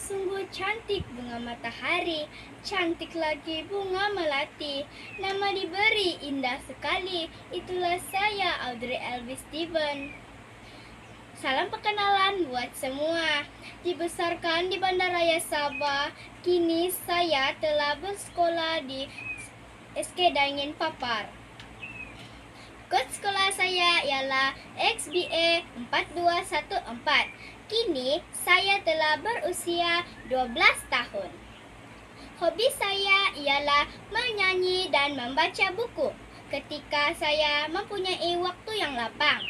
Sungguh cantik bunga matahari, cantik lagi bunga melati. Nama diberi indah sekali, itulah saya Audrey Elvis Steven. Salam perkenalan buat semua. Dibesarkan di Bandaraya Sabah, kini saya telah bersekolah di SK Dangin Papar. Kod sekolah saya ialah XBA 4214. Kini saya telah berusia 12 tahun. Hobi saya ialah menyanyi dan membaca buku ketika saya mempunyai waktu yang lapang.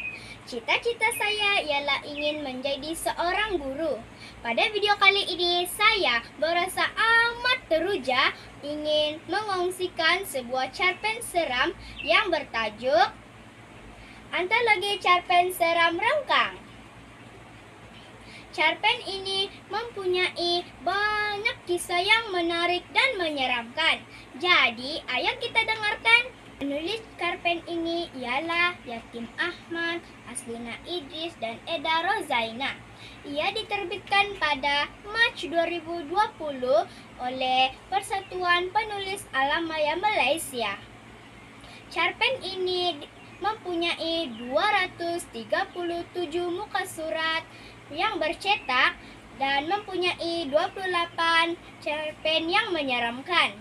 Cita-cita saya ialah ingin menjadi seorang guru. Pada video kali ini saya berasa amat teruja ingin mengongsikan sebuah cerpen seram yang bertajuk Antologi Cerpen Seram Rengkang. Cerpen ini mempunyai banyak kisah yang menarik dan menyeramkan. Jadi, ayo kita dengarkan. Penulis cerpen ini ialah Yatim Ahmad, Aslina Idris, dan Eda Rozaina. Ia diterbitkan pada Mac 2020 oleh Persatuan Penulis Alam Maya Malaysia. Cerpen ini mempunyai 237 muka surat yang bercetak dan mempunyai 28 cerpen yang menyeramkan.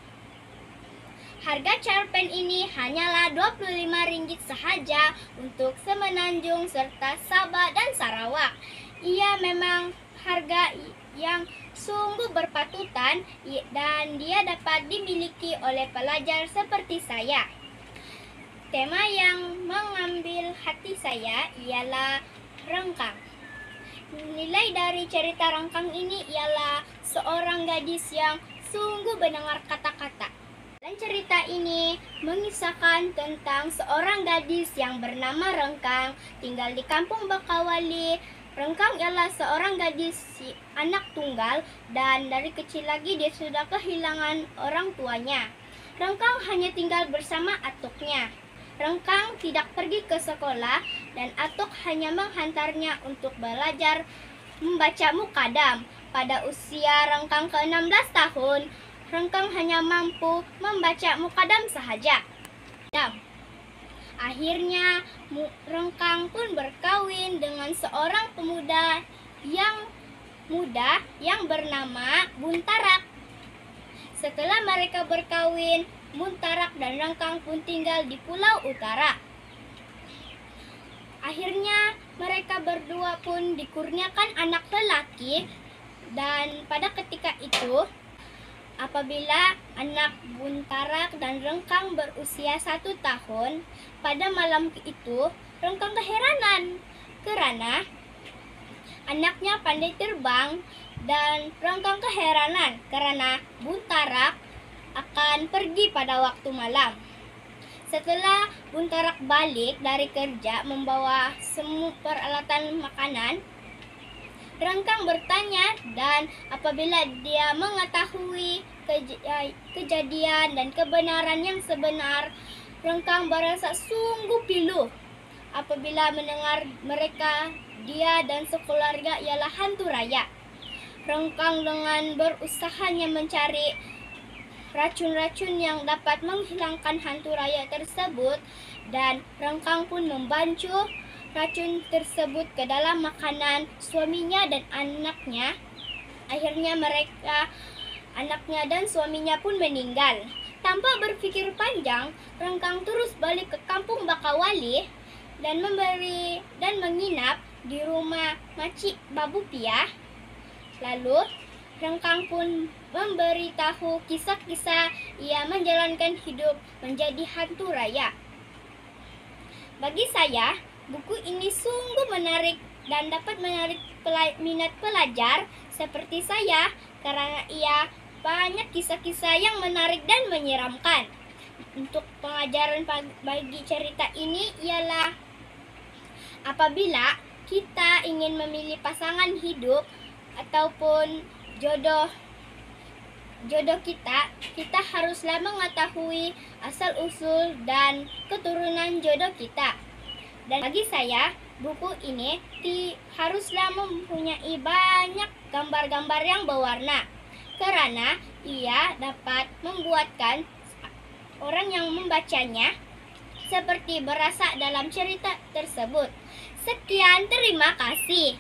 Harga cerpen ini hanyalah Rp25 sahaja untuk Semenanjung serta Sabah dan Sarawak. Ia memang harga yang sungguh berpatutan dan dia dapat dimiliki oleh pelajar seperti saya. Tema yang mengambil hati saya ialah rengkang. Nilai dari cerita rengkang ini ialah seorang gadis yang sungguh mendengar kata-kata. Dan cerita ini mengisahkan tentang seorang gadis yang bernama Rengkang, tinggal di kampung Bakawali. Rengkang ialah seorang gadis anak tunggal dan dari kecil lagi dia sudah kehilangan orang tuanya. Rengkang hanya tinggal bersama atuknya. Rengkang tidak pergi ke sekolah dan atuk hanya menghantarnya untuk belajar membaca mukadam. Pada usia Rengkang ke-16 tahun, Rengkang hanya mampu membaca mukadam sahaja. Akhirnya, Rengkang pun berkawin dengan seorang pemuda yang muda yang bernama Buntarak. Setelah mereka berkawin, Buntarak dan Rengkang pun tinggal di Pulau Utara. Akhirnya, mereka berdua pun dikurniakan anak lelaki dan pada ketika itu, apabila anak Buntarak dan Rengkang berusia 1 tahun, pada malam itu Rengkang keheranan karena anaknya pandai terbang dan Rengkang keheranan karena Buntarak akan pergi pada waktu malam. Setelah Buntarak balik dari kerja membawa semua peralatan makanan, Rengkang bertanya dan apabila dia mengetahui kejadian dan kebenaran yang sebenar, Rengkang berasa sungguh pilu apabila mendengar mereka, dia dan sekeluarga ialah hantu raya. Rengkang dengan berusahanya mencari racun-racun yang dapat menghilangkan hantu raya tersebut dan Rengkang pun membancuh racun tersebut ke dalam makanan suaminya dan anaknya. Akhirnya anaknya dan suaminya pun meninggal. Tanpa berpikir panjang, Rengkang terus balik ke kampung Bakawali dan menginap di rumah Makcik Babu Piah. Lalu Rengkang pun memberitahu kisah-kisah ia menjalankan hidup menjadi hantu raya. Bagi saya, buku ini sungguh menarik dan dapat menarik minat pelajar seperti saya karena ia banyak kisah-kisah yang menarik dan menyeramkan. Untuk pengajaran bagi cerita ini ialah apabila kita ingin memilih pasangan hidup ataupun jodoh kita haruslah mengetahui asal-usul dan keturunan jodoh kita. Dan bagi saya, buku ini haruslah mempunyai banyak gambar-gambar yang berwarna, karena ia dapat membuatkan orang yang membacanya seperti berasa dalam cerita tersebut. Sekian, terima kasih.